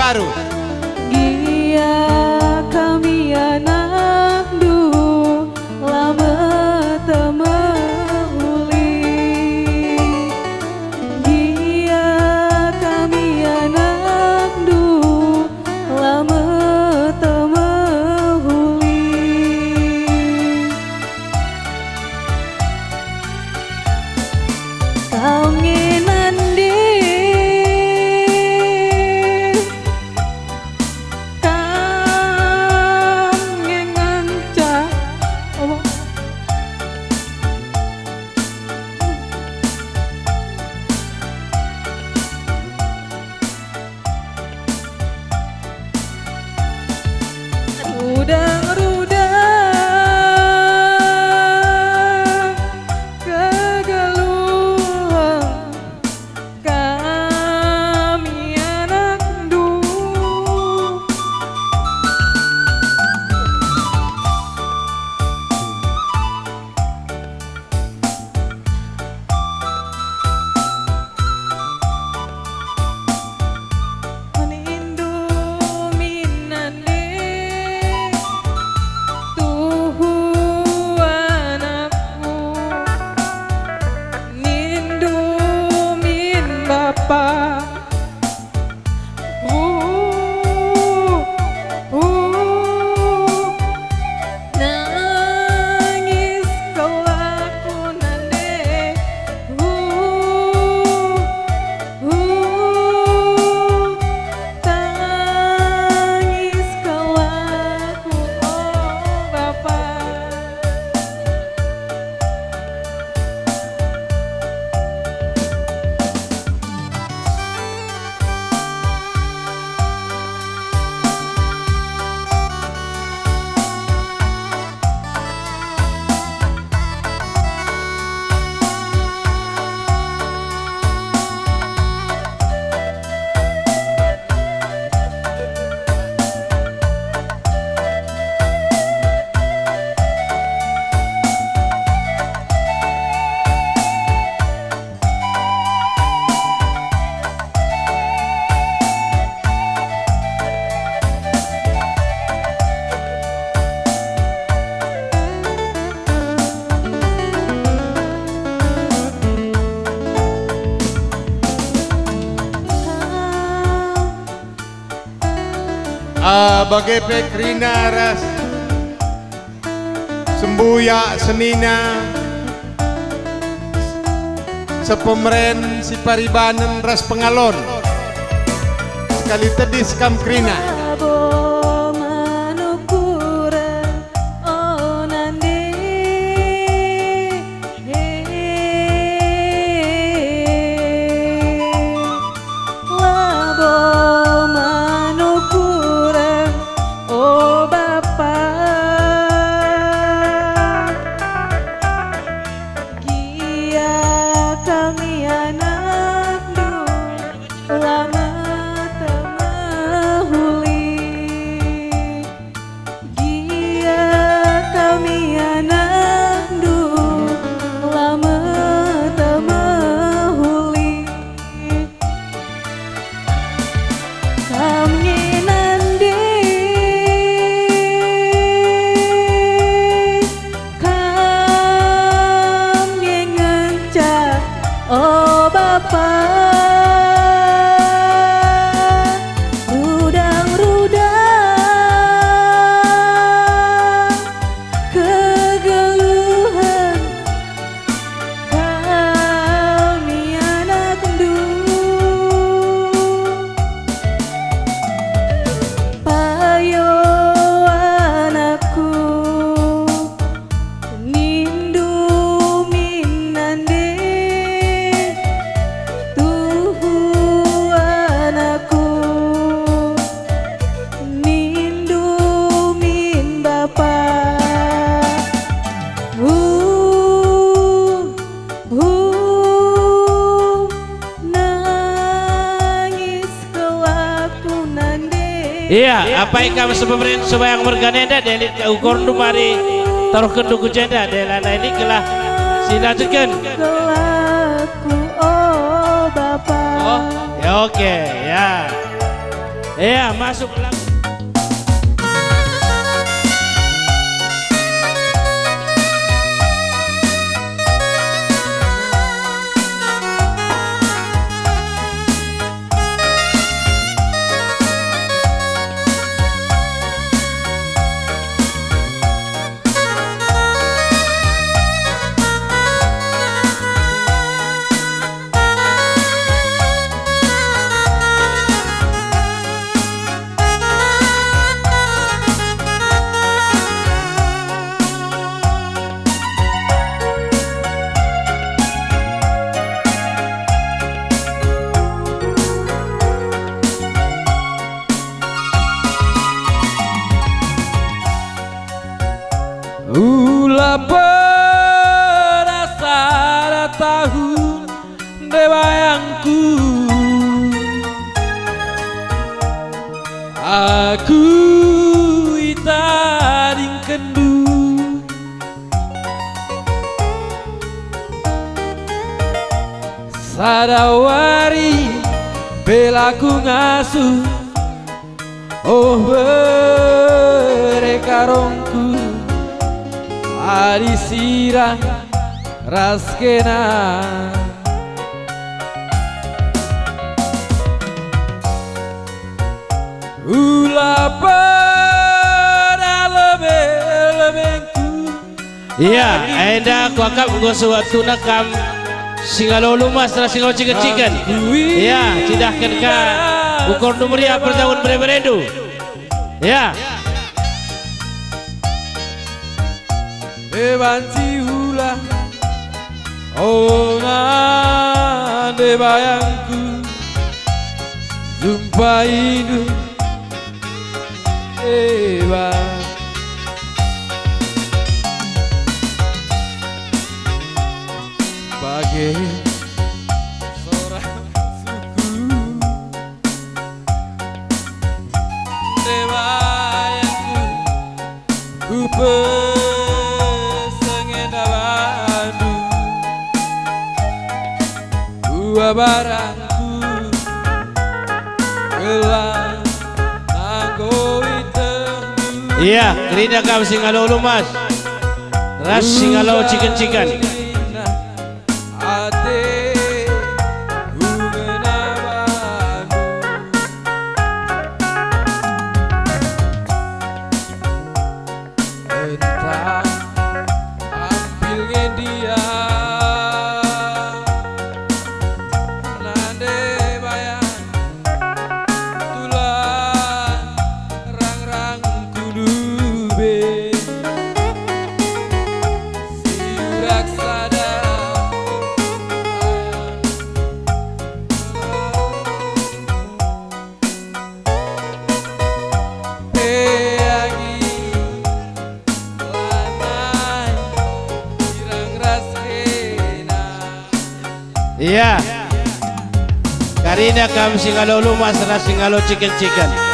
baru. Gia kami anak du lama tema uli. Gia kami anak du lama tema uli. Kau ngenandi rudang-rudang kegeluhan kami anak du. Menindu minande tuhu anakku, nindu min bapa. Nangis kelaku nande, tangis kelaku oh bapa. Bagai pekrina ras sembuya senina sepemeren si paribanen ras pengalon sekali tedis kam krina. Abo manukura oh nande, labo manukura oh bapa. Gia kami anak du lama temahuli. Gia kami anak du lama temahuli. Kami nandi kami ngencak oh bapa. Rudang-rudang kegeluhan kami anak du. Payo anakku nindu minande, tuhu anakku nindu min bapa. Nangis kelaku nande. Iya, apa ikam sepemerin sebayang merganeda delit ukur dumari taruh kenduku jenda delana ini kelah silaturkan. Kelaku oh bapa. Oh, ya oke ya. Ya, masuk lagu. Ulah perasaan tahu debayangku, aku itaring kendu sadawari belaku ngasuh, oh berekarongku Adi sirang raskena Ulah pada lebih-lebihku. Iya, enda aku akak nggo suatu nakam singalolu mas ra singal ciken-ciken. Iya, cidahkan ka ukur numeria pertahun bereberendu. Ya. Banci ulah oh nande bayangku jumpa hidup hebat bagai seorang suku debayangku ku barangku gelang anggo itemu. Iya, kerina kam singalolu mas ras singalau ciken-ciken. Ate menabanu entah ambilnya dia Iya. Karina kam singalolu mas ras singalo ciken-ciken.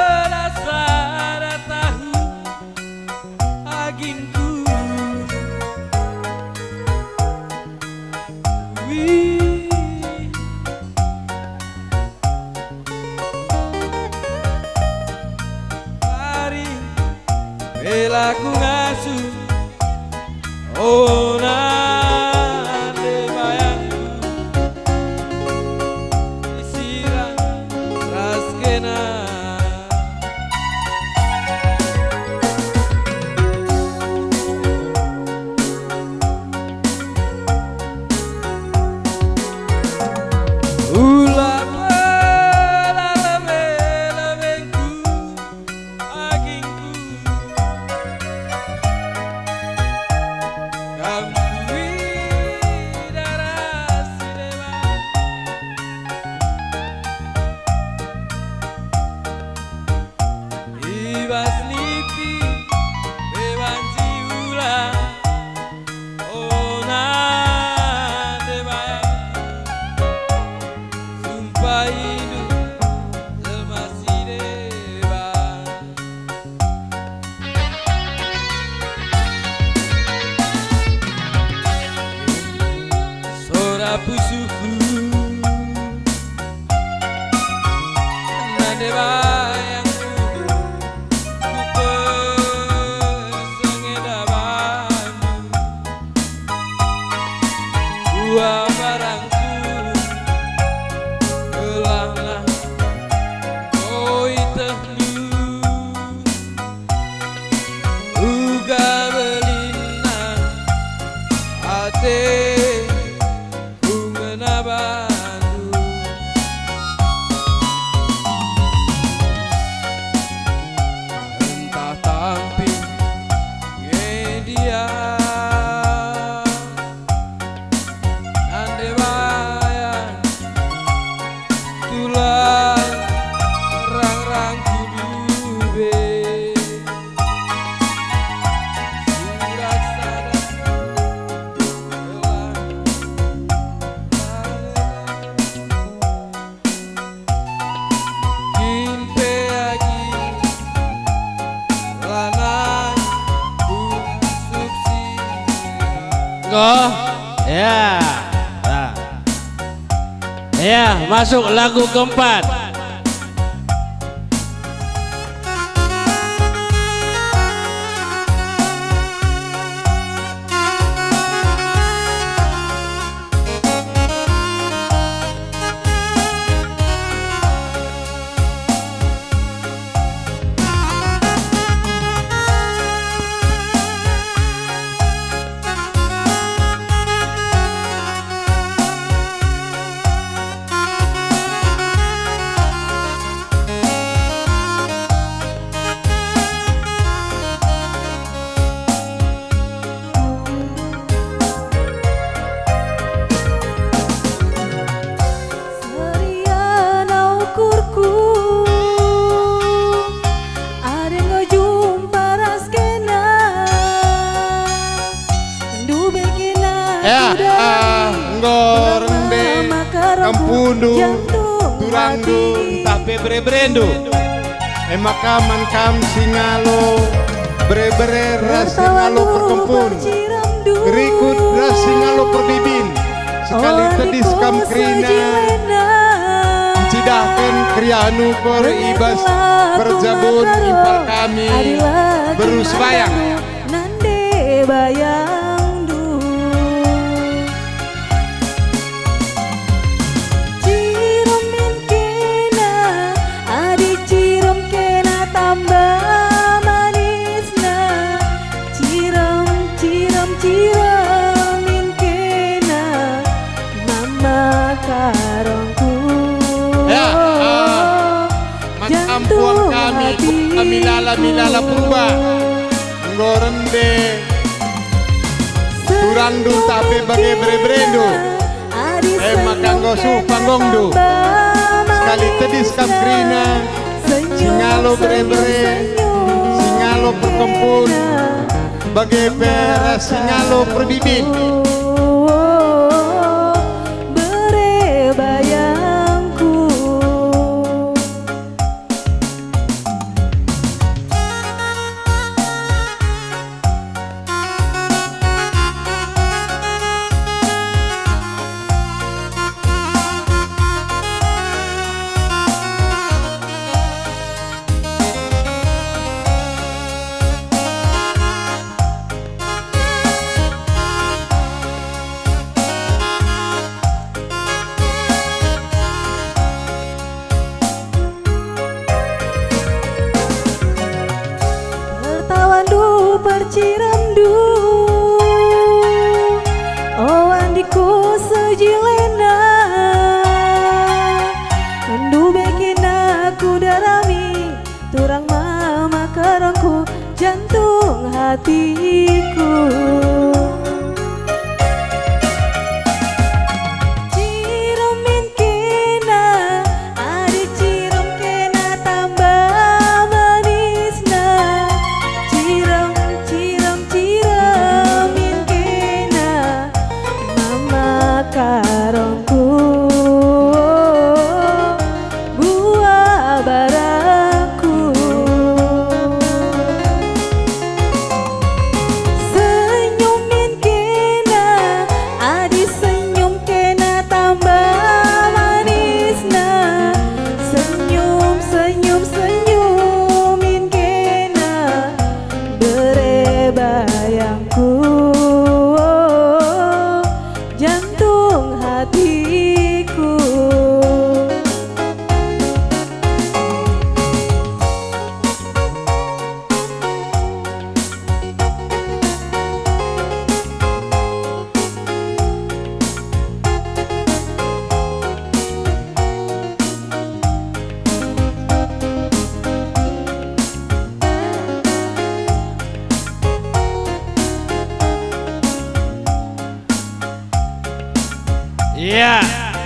Perasaan tahu agingku hari belaku ngasuh oh nande bayangku disiram raskena Bandung. Entah tampil media ande bayang tulang rang-rang kudube surat sadar kimpe agi lanang subsidi. Oh, ya. Nah. Ya, masuk lagu keempat. Seriana ukurku ada ngejumpa raskena ndu bekena Ya, ngorende kampundu turandu tapi bre-brendu makaman kam singalo bre-bre ras singalo perkempun berikut ras singalo perbibin sekali tedis kam krina cidahkan krianu kor ibas berjabun impal kami berus bayang nande bayang du cirum min kena adi cirum kena tambah manisna cirum cirum cirum min kena mama karongku Ya, mas ampuan kami lala purba ngorende turandu tapi bagi bre-brendu makanggo panggongdu sekali tedis kam krina singalo bre-bre singalo perkempun bagi peras singalo perbibin bere bayangku tertawandu perciramdu oh andiku sejilena ndu bikin aku darami turang mama karangku jantung hatiku cirum min kena adi cirum kena tambah manisna cirum cirum cirum min kena mama karongku buah baraku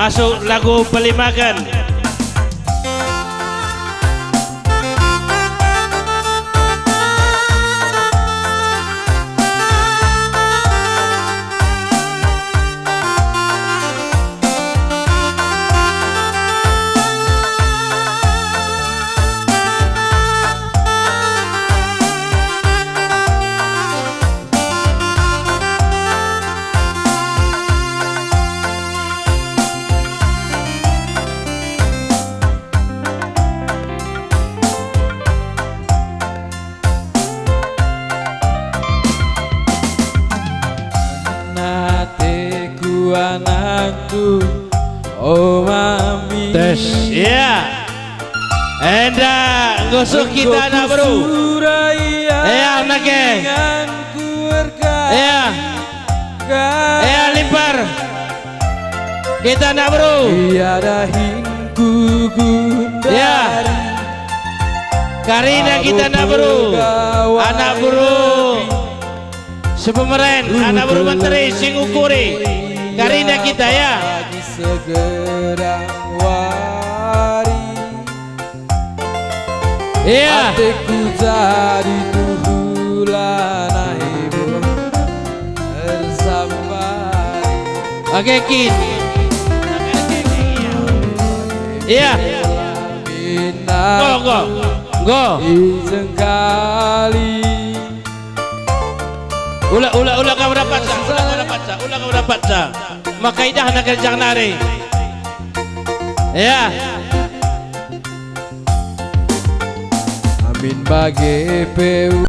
Masuk lagu pelimakan. Nateku anakku, oh mami. Tes, ya. Enda ngusuk kita nak bro. Ya, nake. Ya. Ya, limpar. Kita nak bro. Tiada hinku gundari. Ya. Karina kita nak bro. Anak bro. Sepemeren, anak bro menteri sing ukuri. Karina kita ya. Di segerang wari. Iya. Hatiku jadi bulan ibu bersambari. Oke Kin. Iya. Go. Sekali. Ulah kau dapat sah. Makaidah nak kerjang nari. Ya. Amin bagi PU.